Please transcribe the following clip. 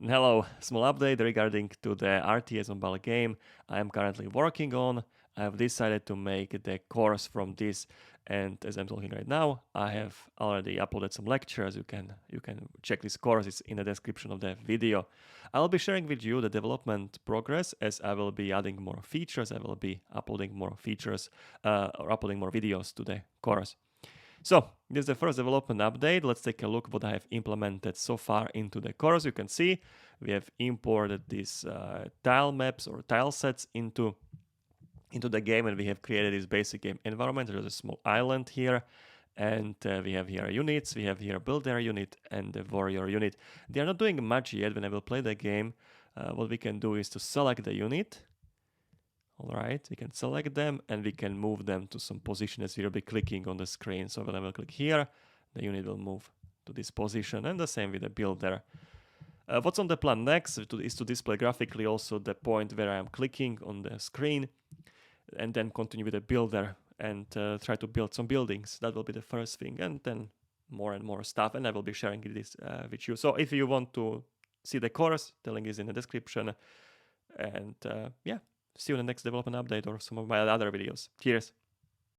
Hello, small update regarding to the RTS mobile game I am currently working on. I have decided to make the course from this, and as I'm talking right now, I have already uploaded some lectures. You can check this course, it's in the description of the video. I'll be sharing with you the development progress as I will be adding more features. I will be uploading more features or uploading more videos to the course. So this is the first development update. Let's take a look what I have implemented so far into the course. You can see we have imported these tile maps or tile sets into the game, and we have created this basic game environment. There's a small island here, and we have here units. We have here builder unit and the warrior unit. They are not doing much yet. When I will play the game, what we can do is to select the unit. All right, we can select them and we can move them to some position as we'll be clicking on the screen. So when I will click here, the unit will move to this position, and the same with the builder. What's on the plan next is to display graphically also the point where I am clicking on the screen, and then continue with the builder and try to build some buildings. That will be the first thing, and then more and more stuff, and I will be sharing this with you. So if you want to see the course, the link is in the description, and yeah. See you in the next development update or some of my other videos. Cheers!